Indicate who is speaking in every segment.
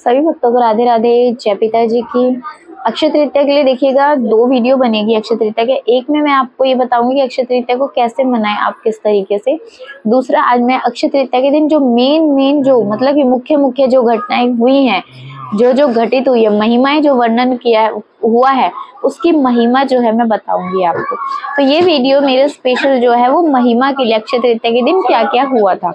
Speaker 1: सभी भक्तों को राधे राधे। जय पिताजी की। अक्षय तृतीया के लिए देखिएगा 2 वीडियो बनेगी अक्षय तृतीया के। एक में मैं आपको ये बताऊंगी कि अक्षय तृतीया को कैसे मनाएं आप, किस तरीके से। दूसरा, आज मैं अक्षय तृतीया के दिन जो मेन जो मतलब कि मुख्य जो घटनाएं हुई हैं, जो घटित हुई है, महिमाएं जो वर्णन किया हुआ है, उसकी महिमा जो है मैं बताऊंगी आपको। तो ये वीडियो मेरे स्पेशल जो है वो महिमा के लिए, अक्षय तृतीया के दिन क्या क्या हुआ था।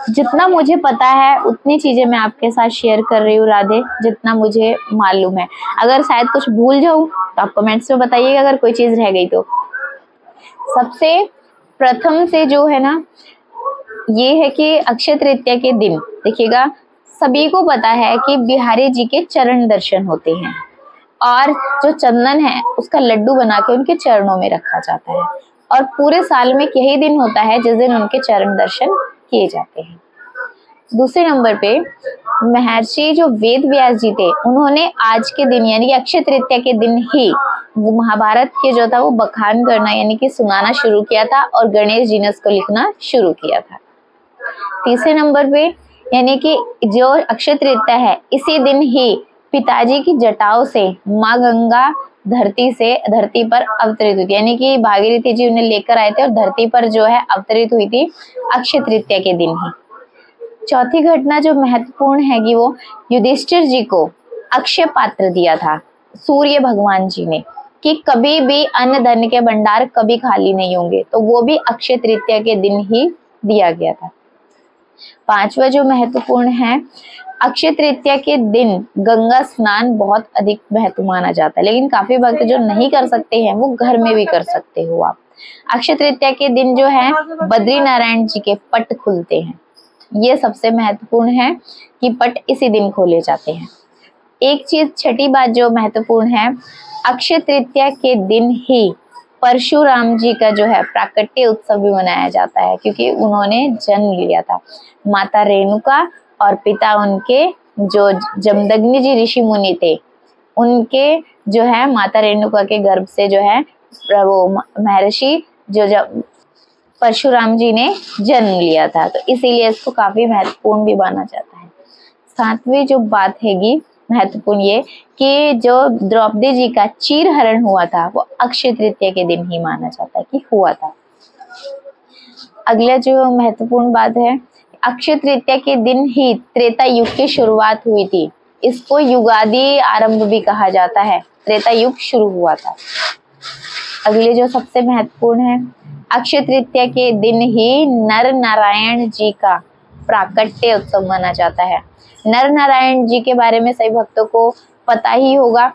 Speaker 1: जितना मुझे पता है उतनी चीजें मैं आपके साथ शेयर कर रही हूँ राधे, जितना मुझे मालूम है। अगर शायद कुछ भूल जाऊं तो आप कमेंट्स में बताइएगा, अगर कोई चीज रह गई तो। सबसे प्रथम से जो है ना, ये है कि अक्षय तृतीया के दिन देखिएगा, सभी को पता है कि बिहारी जी के चरण दर्शन होते हैं और जो चंदन है उसका लड्डू बना के उनके चरणों में रखा जाता है। और पूरे साल में यही दिन होता है जिस दिन उनके चरण दर्शन किए जाते हैं। दूसरे नंबर पे महर्षि जो वेद व्यास जी थे, उन्होंने आज के दिन यानी कि अक्षय तृतीया के दिन ही वो महाभारत के जो था वो बखान करना यानी कि सुनाना शुरू किया था और गणेश जी ने उसको लिखना शुरू किया था। तीसरे नंबर पे यानी कि जो अक्षय तृतीया है, इसी दिन ही पिताजी की जटाओं से माँ गंगा धरती पर अवतरित हुई थी, यानी कि भागीरथी जी उन्हें लेकर आए थे और धरती पर जो है अवतरित हुई थी अक्षय तृतीया के दिन ही। चौथी घटना जो महत्वपूर्ण है कि वो युधिष्ठिर जी को अक्षय पात्र दिया था सूर्य भगवान जी ने, कि कभी भी अन्न धन के भंडार कभी खाली नहीं होंगे, तो वो भी अक्षय तृतीया के दिन ही दिया गया था। पांचवा जो महत्वपूर्ण है, अक्षय तृतीया के दिन गंगा स्नान बहुत अधिक महत्व माना जाता है, लेकिन काफी भक्त जो नहीं कर सकते हैं वो घर में भी कर सकते हो आप। अक्षय तृतीया के दिन जो है बद्री नारायण जी के पट खुलते हैं, ये सबसे महत्वपूर्ण है कि पट इसी दिन खोले जाते हैं। एक चीज छठी बात जो महत्वपूर्ण है, अक्षय तृतीया के दिन ही परशुराम जी का जो है प्राकट्य उत्सव भी मनाया जाता है, क्योंकि उन्होंने जन्म लिया था। माता रेणुका और पिता उनके जो जमदग्नि जी ऋषि मुनि थे, उनके जो है माता रेणुका के गर्भ से जो है वो महर्षि जो परशुराम जी ने जन्म लिया था, तो इसीलिए इसको काफी महत्वपूर्ण भी माना जाता है। सातवीं जो बात हैगी महत्वपूर्ण, ये कि जो द्रौपदी जी का चीर हरण हुआ था वो अक्षय तृतीया के दिन ही माना जाता है कि हुआ था। अगला जो महत्वपूर्ण बात है, अक्षय तृतीया के दिन ही त्रेता युग की शुरुआत हुई थी, इसको युगादि आरंभ भी कहा जाता है, त्रेता युग शुरू हुआ था। अगले जो सबसे महत्वपूर्ण है, अक्षय तृतीया के दिन ही नर नारायण जी का प्राकट्य उत्सव माना जाता है। नर नारायण जी के बारे में सभी भक्तों को पता ही होगा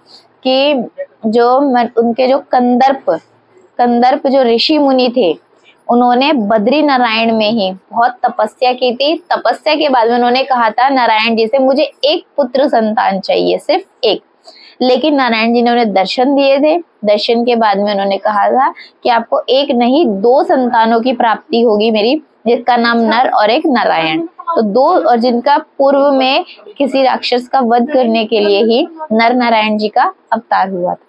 Speaker 1: कि जो उनके जो कंदर्प जो ऋषि मुनि थे, उन्होंने बद्री नारायण में ही बहुत तपस्या की थी। तपस्या के बाद में उन्होंने कहा था नारायण जी से, मुझे एक पुत्र संतान चाहिए, सिर्फ एक। लेकिन नारायण जी ने उन्हें दर्शन दिए थे। दर्शन के बाद में उन्होंने कहा था कि आपको एक नहीं 2 संतानों की प्राप्ति होगी मेरी, जिसका नाम नर और एक नारायण। तो 2, और जिनका पूर्व में किसी राक्षस का वध करने के लिए ही नर नारायण जी का अवतार हुआ था।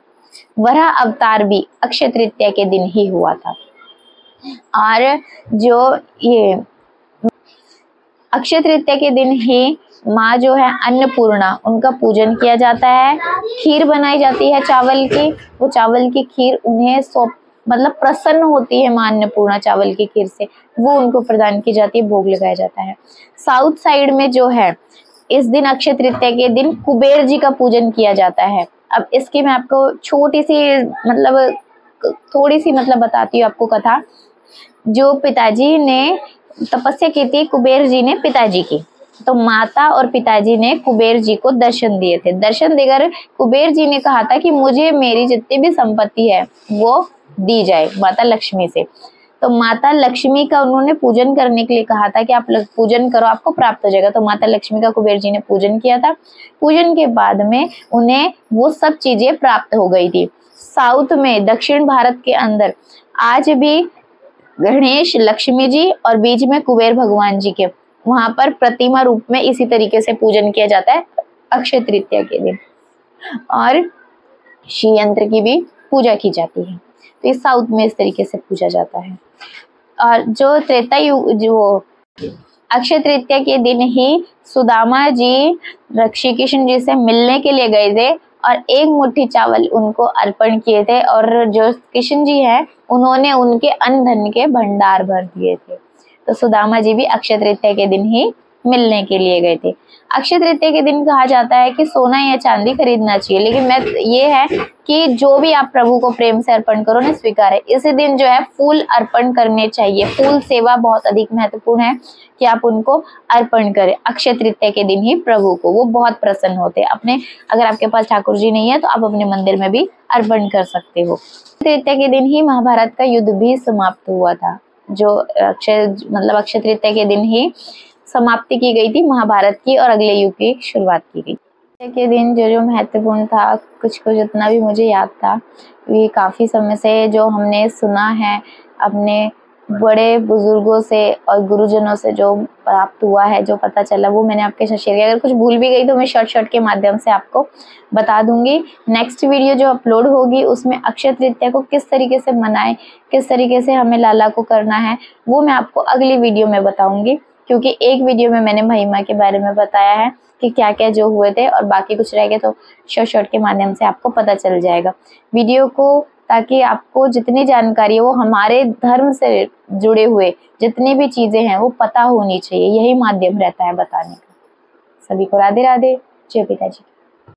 Speaker 1: वह अवतार भी अक्षय तृतीया के दिन ही हुआ था। और जो ये अक्षय तृतीया के दिन ही माँ जो है अन्नपूर्णा, उनका पूजन किया जाता है। खीर बनाई जाती है चावल की, वो चावल की खीर उन्हें मतलब प्रसन्न होती है माँ अन्नपूर्णा चावल की खीर से, वो उनको प्रदान की जाती है, भोग लगाया जाता है। साउथ साइड में जो है इस दिन अक्षय तृतीया के दिन कुबेर जी का पूजन किया जाता है। अब इसकी मैं आपको छोटी सी मतलब थोड़ी सी मतलब बताती हूँ आपको कथा। जो पिताजी ने तपस्या की थी कुबेर जी ने पिताजी की, तो माता और पिताजी ने कुबेर जी को दर्शन दिए थे। दर्शन देकर कुबेर जी ने कहा था कि मुझे मेरी जितनी भी संपत्ति है वो दी जाए माता लक्ष्मी से। तो माता लक्ष्मी का उन्होंने पूजन करने के लिए कहा था कि आप पूजन करो, आपको प्राप्त हो जाएगा। तो माता लक्ष्मी का कुबेर जी ने पूजन किया था। पूजन के बाद में उन्हें वो सब चीजें प्राप्त हो गई थी। साउथ में, दक्षिण भारत के अंदर आज भी गणेश, लक्ष्मी जी और बीच में कुबेर भगवान जी के वहां पर प्रतिमा रूप में इसी तरीके से पूजन किया जाता है अक्षय तृतीया के दिन। और श्री यंत्र की भी पूजा की जाती है, तो इस साउथ में इस तरीके से पूजा जाता है। और जो त्रेता युग, जो अक्षय तृतीया के दिन ही सुदामा जी श्री कृष्ण जी से मिलने के लिए गए थे और एक मुट्ठी चावल उनको अर्पण किए थे, और जो कृष्ण जी हैं उन्होंने उनके अन्न धन के भंडार भर दिए थे। तो सुदामा जी भी अक्षय तृतीया के दिन ही मिलने के लिए गए थे। अक्षय तृतीया के दिन कहा जाता है कि सोना या चांदी खरीदना चाहिए, लेकिन मैं ये है कि जो भी आप प्रभु को प्रेम से अर्पण करो ना, स्वीकार है। इसी दिन जो है फूल अर्पण करने चाहिए। फूल सेवा बहुत अधिक महत्वपूर्ण है कि आप उनको अर्पण करें अक्षय तृतीया के दिन ही प्रभु को, वो बहुत प्रसन्न होते हैं। अपने अगर आपके पास ठाकुर जी नहीं है तो आप अपने मंदिर में भी अर्पण कर सकते हो। तृतीया के दिन ही महाभारत का युद्ध भी समाप्त हुआ था। जो अक्षय तृतीया के दिन ही समाप्ति की गई थी महाभारत की और अगले युग की शुरुआत की गई। के दिन जो जो महत्वपूर्ण था, कुछ कुछ जितना भी मुझे याद था, ये काफ़ी समय से जो हमने सुना है अपने बड़े बुजुर्गों से और गुरुजनों से जो प्राप्त हुआ है, जो पता चला, वो मैंने आपके साथ शेयर किया। अगर कुछ भूल भी गई तो मैं शॉर्ट के माध्यम से आपको बता दूंगी। नेक्स्ट वीडियो जो अपलोड होगी उसमें अक्षय तृतीया को किस तरीके से मनाएं, किस तरीके से हमें लाला को करना है, वो मैं आपको अगली वीडियो में बताऊंगी। क्योंकि एक वीडियो में मैंने महिमा के बारे में बताया है कि क्या क्या जो हुए थे, और बाकी कुछ रह गए तो शॉर्ट के माध्यम से आपको पता चल जाएगा वीडियो को, ताकि आपको जितनी जानकारी है वो हमारे धर्म से जुड़े हुए जितनी भी चीजें हैं वो पता होनी चाहिए। यही माध्यम रहता है बताने का। सभी को राधे राधे, जय पिताजी।